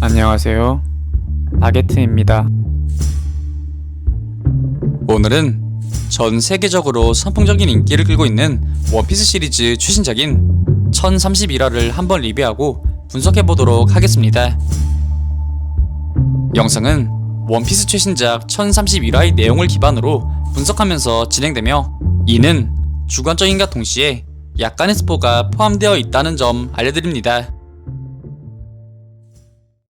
안녕하세요. 바게트입니다. 오늘은 전 세계적으로 선풍적인 인기를 끌고 있는 원피스 시리즈 최신작인 1031화를 한번 리뷰하고 분석해보도록 하겠습니다. 영상은 원피스 최신작 1031화의 내용을 기반으로 분석하면서 진행되며, 이는 주관적인과 동시에 약간의 스포가 포함되어 있다는 점 알려드립니다.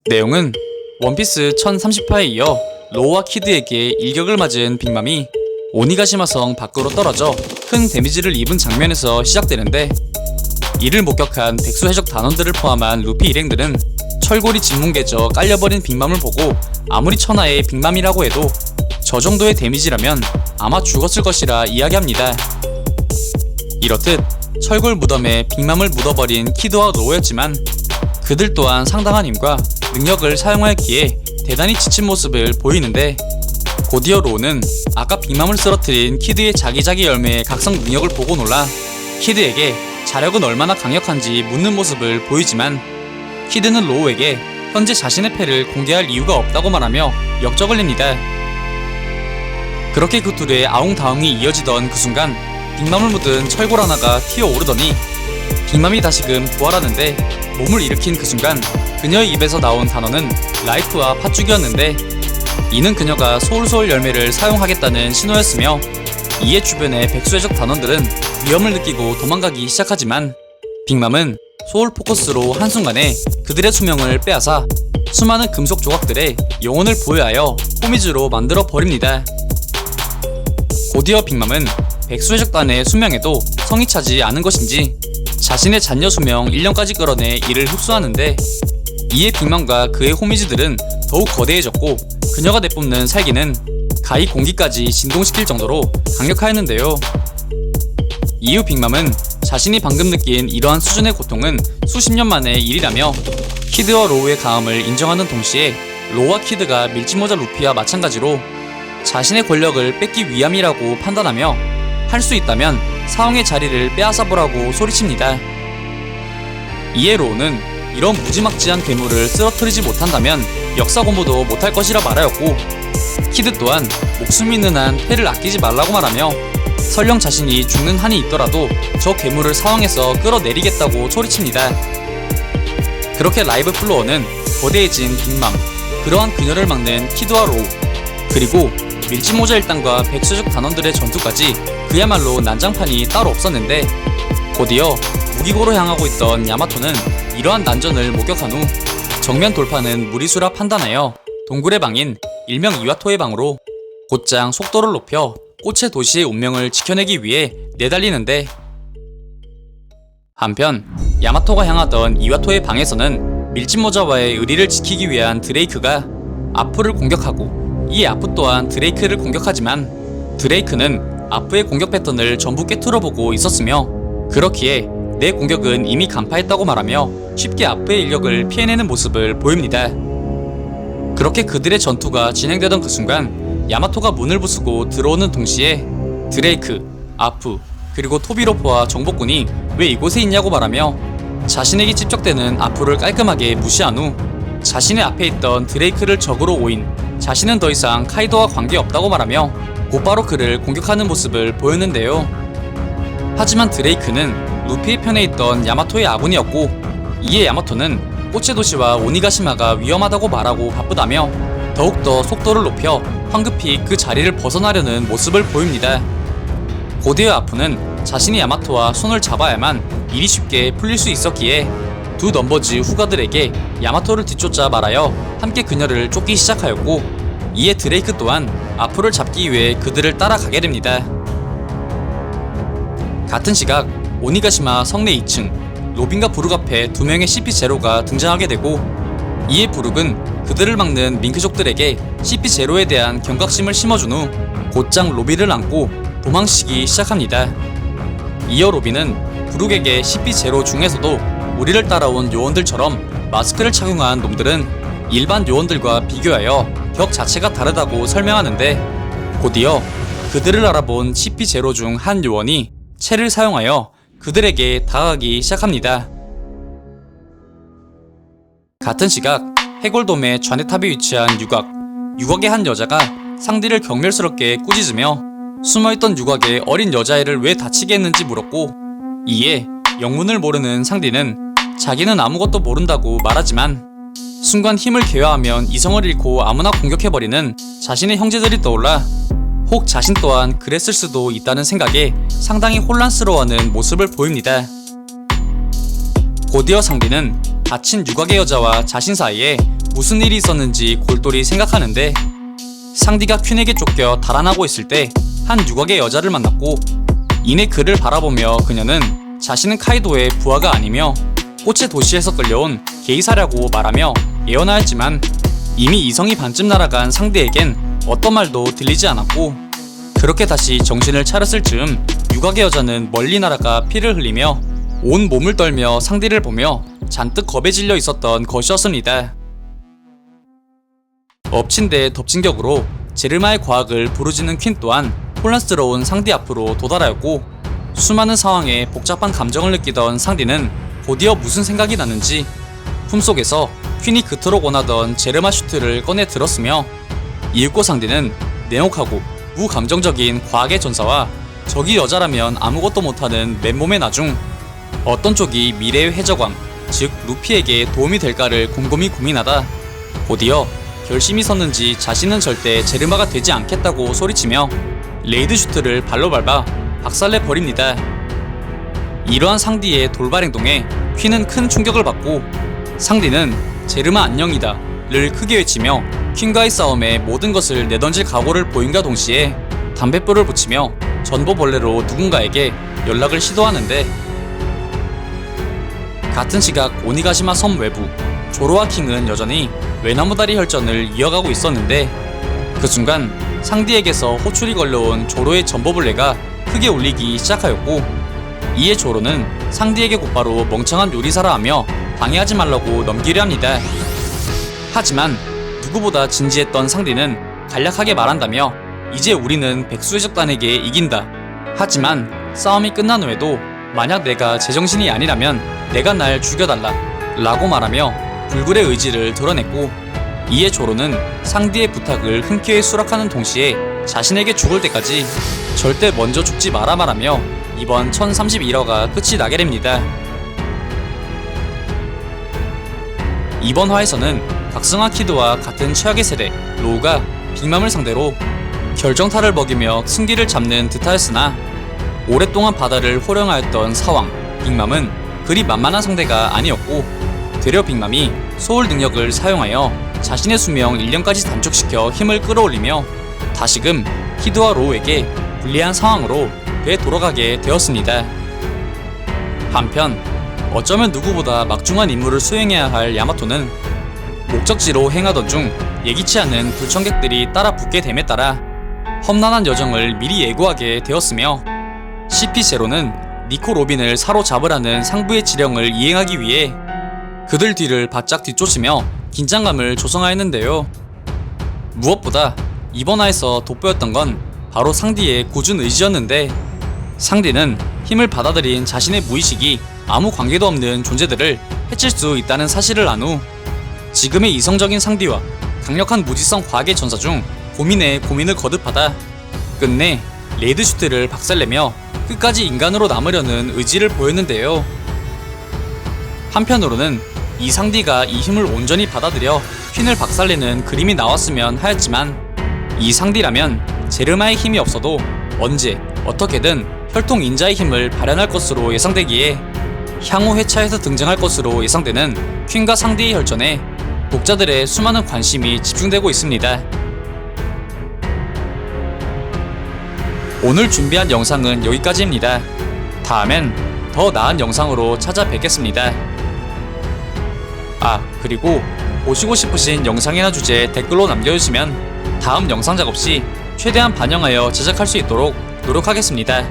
내용은 원피스 1030화에 이어 로우와 키드에게 일격을 맞은 빅맘이 오니가시마성 밖으로 떨어져 큰 데미지를 입은 장면에서 시작되는데, 이를 목격한 백수 해적 단원들을 포함한 루피 일행들은 철골이 짓뭉개져 깔려버린 빅맘을 보고 아무리 천하의 빅맘이라고 해도 저 정도의 데미지라면 아마 죽었을 것이라 이야기합니다. 이렇듯 철골 무덤에 빅맘을 묻어버린 키드와 로우였지만, 그들 또한 상당한 힘과 능력을 사용하였기에 대단히 지친 모습을 보이는데, 곧이어 로우는 아까 빅맘을 쓰러뜨린 키드의 자기자기 열매의 각성 능력을 보고 놀라 키드에게 자력은 얼마나 강력한지 묻는 모습을 보이지만, 키드는 로우에게 현재 자신의 패를 공개할 이유가 없다고 말하며 역적을 냅니다. 그렇게 그 둘의 아웅다웅이 이어지던 그 순간 빅맘을 묻은 철골 하나가 튀어오르더니 빅맘이 다시금 부활하는데, 몸을 일으킨 그 순간 그녀의 입에서 나온 단어는 라이프와 팥죽이었는데, 이는 그녀가 소울소울 열매를 사용하겠다는 신호였으며, 이에 주변의 백수해적 단원들은 위험을 느끼고 도망가기 시작하지만, 빅맘은 소울 포커스로 한순간에 그들의 수명을 빼앗아 수많은 금속 조각들의 영혼을 부여하여 호미즈로 만들어 버립니다. 곧이어 빅맘은 백수해적단의 수명에도 성이 차지 않은 것인지 자신의 잔여 수명 1년까지 끌어내 이를 흡수하는데, 이에 빅맘과 그의 호미즈들은 더욱 거대해졌고, 그녀가 내뿜는 살기는 가히 공기까지 진동시킬 정도로 강력하였는데요. 이후 빅맘은 자신이 방금 느낀 이러한 수준의 고통은 수십 년 만의 일이라며 키드와 로우의 강함을 인정하는 동시에, 로우와 키드가 밀짚모자 루피와 마찬가지로 자신의 권력을 뺏기 위함이라고 판단하며 할 수 있다면 사왕의 자리를 빼앗아보라고 소리칩니다. 이에 로우는 이런 무지막지한 괴물을 쓰러뜨리지 못한다면 역사 공부도 못할 것이라 말하였고, 키드 또한 목숨이 있는 한 패를 아끼지 말라고 말하며 설령 자신이 죽는 한이 있더라도 저 괴물을 사왕에서 끌어내리겠다고 소리칩니다. 그렇게 라이브 플로어는 거대해진 빅맘, 그러한 그녀를 막는 키드와 로우, 그리고 밀짚모자 일당과 백수적 단원들의 전투까지 그야말로 난장판이 따로 없었는데, 곧이어 무기고로 향하고 있던 야마토는 이러한 난전을 목격한 후 정면 돌파는 무리수라 판단하여 동굴의 방인 일명 이와토의 방으로 곧장 속도를 높여 꽃의 도시의 운명을 지켜내기 위해 내달리는데, 한편 야마토가 향하던 이와토의 방에서는 밀짚모자와의 의리를 지키기 위한 드레이크가 아프를 공격하고, 이 아프 또한 드레이크를 공격하지만 드레이크는 아프의 공격 패턴을 전부 깨트려보고 있었으며, 그렇기에 내 공격은 이미 간파했다고 말하며 쉽게 아프의 인력을 피해내는 모습을 보입니다. 그렇게 그들의 전투가 진행되던 그 순간 야마토가 문을 부수고 들어오는 동시에 드레이크, 아프, 그리고 토비로프와 정복군이 왜 이곳에 있냐고 말하며 자신에게 집적되는 아프를 깔끔하게 무시한 후 자신의 앞에 있던 드레이크를 적으로 오인 자신은 더 이상 카이도와 관계없다고 말하며 곧바로 그를 공격하는 모습을 보였는데요. 하지만 드레이크는 루피의 편에 있던 야마토의 아군이었고, 이에 야마토는 꽃의 도시와 오니가시마가 위험하다고 말하고 바쁘다며 더욱더 속도를 높여 황급히 그 자리를 벗어나려는 모습을 보입니다. 곧이어 아프는 자신이 야마토와 손을 잡아야만 일이 쉽게 풀릴 수 있었기에 두 넘버즈 후가들에게 야마토를 뒤쫓아 말하여 함께 그녀를 쫓기 시작하였고, 이에 드레이크 또한 아프를 잡기 위해 그들을 따라가게 됩니다. 같은 시각 오니가시마 성내 2층 로빈과 부룩 앞에 두 명의 CP0가 등장하게 되고, 이에 부룩은 그들을 막는 밍크족들에게 CP0에 대한 경각심을 심어준 후 곧장 로빈을 안고 도망치기 시작합니다. 이어 로빈은 부룩에게 CP0 중에서도 우리를 따라온 요원들처럼 마스크를 착용한 놈들은 일반 요원들과 비교하여 격 자체가 다르다고 설명하는데, 곧이어 그들을 알아본 CP0 중 한 요원이 채를 사용하여 그들에게 다가가기 시작합니다. 같은 시각 해골돔의 좌뇌탑에 위치한 유곽의 한 여자가 상디를 경멸스럽게 꾸짖으며 숨어있던 유곽의 어린 여자애를 왜 다치게 했는지 물었고, 이에 영문을 모르는 상디는 자기는 아무것도 모른다고 말하지만 순간 힘을 개화하면 이성을 잃고 아무나 공격해버리는 자신의 형제들이 떠올라 혹 자신 또한 그랬을 수도 있다는 생각에 상당히 혼란스러워하는 모습을 보입니다. 곧이어 상디는 다친 유곽의 여자와 자신 사이에 무슨 일이 있었는지 골똘히 생각하는데, 상디가 퀸에게 쫓겨 달아나고 있을 때 한 유곽의 여자를 만났고, 이내 그를 바라보며 그녀는 자신은 카이도의 부하가 아니며 꽃의 도시에서 끌려온 게이사라고 말하며 예언하였지만 이미 이성이 반쯤 날아간 상디에겐 어떤 말도 들리지 않았고, 그렇게 다시 정신을 차렸을 즈음 유곽의 여자는 멀리 날아가 피를 흘리며 온 몸을 떨며 상디를 보며 잔뜩 겁에 질려 있었던 것이었습니다. 엎친 데 덮친 격으로 제르마의 과학을 부르짖는 퀸 또한 혼란스러운 상디 앞으로 도달하였고, 수많은 상황에 복잡한 감정을 느끼던 상디는 곧이어 무슨 생각이 났는지 품속에서 퀸이 그토록 원하던 제르마 슈트를 꺼내 들었으며, 이윽고 상디는 냉혹하고 무감정적인 과학의 전사와 적이 여자라면 아무것도 못하는 맨몸의 나중 어떤 쪽이 미래의 해적왕 즉 루피에게 도움이 될까를 곰곰이 고민하다 곧이어 결심이 섰는지 자신은 절대 제르마가 되지 않겠다고 소리치며 레이드 슈트를 발로 밟아 박살내 버립니다. 이러한 상디의 돌발 행동에 퀸은 큰 충격을 받고, 상디는 제르마 안녕이다 를 크게 외치며 퀸과의 싸움에 모든 것을 내던질 각오를 보임과 동시에 담뱃불을 붙이며 전보벌레로 누군가에게 연락을 시도하는데, 같은 시각 오니가시마 섬 외부 조로와 킹은 여전히 외나무다리 혈전을 이어가고 있었는데, 그 순간 상디에게서 호출이 걸려온 조로의 전보벌레가 크게 울리기 시작하였고, 이에 조로는 상디에게 곧바로 멍청한 요리사라 하며 방해하지 말라고 넘기려 합니다. 하지만 누구보다 진지했던 상디는 간략하게 말한다며 이제 우리는 백수해적단에게 이긴다. 하지만 싸움이 끝난 후에도 만약 내가 제정신이 아니라면 내가 날 죽여달라 라고 말하며 불굴의 의지를 드러냈고, 이에 조로는 상디의 부탁을 흔쾌히 수락하는 동시에 자신에게 죽을 때까지 절대 먼저 죽지 마라 말하며 이번 1031화가 끝이 나게 됩니다. 이번 화에서는 각성화 키드와 같은 최악의 세대 로우가 빅맘을 상대로 결정타를 먹이며 승기를 잡는 듯하였으나, 오랫동안 바다를 호령하였던 사왕 빅맘은 그리 만만한 상대가 아니었고, 되려 빅맘이 소울 능력을 사용하여 자신의 수명 1년까지 단축시켜 힘을 끌어올리며 다시금 키드와 로우에게 불리한 상황으로 되돌아가게 되었습니다. 한편 어쩌면 누구보다 막중한 임무를 수행해야 할 야마토는 목적지로 행하던 중 예기치 않은 불청객들이 따라 붙게 됨에 따라 험난한 여정을 미리 예고하게 되었으며, CP0는 니코 로빈을 사로잡으라는 상부의 지령을 이행하기 위해 그들 뒤를 바짝 뒤쫓으며 긴장감을 조성하였는데요. 무엇보다 이번 화에서 돋보였던 건 바로 상디의 굳은 의지였는데, 상디는 힘을 받아들인 자신의 무의식이 아무 관계도 없는 존재들을 해칠 수 있다는 사실을 안 후 지금의 이성적인 상디와 강력한 무지성 과학의 전사 중 고민에 고민을 거듭하다 끝내 레이드 슈트를 박살내며 끝까지 인간으로 남으려는 의지를 보였는데요. 한편으로는 이 상디가 이 힘을 온전히 받아들여 퀸을 박살내는 그림이 나왔으면 하였지만, 이 상디라면 제르마의 힘이 없어도 언제 어떻게든 혈통 인자의 힘을 발현할 것으로 예상되기에 향후 회차에서 등장할 것으로 예상되는 퀸과 상디의 혈전에 독자들의 수많은 관심이 집중되고 있습니다. 오늘 준비한 영상은 여기까지입니다. 다음엔 더 나은 영상으로 찾아뵙겠습니다. 그리고 보시고 싶으신 영상이나 주제 댓글로 남겨주시면 다음 영상 작업 시 최대한 반영하여 제작할 수 있도록 노력하겠습니다.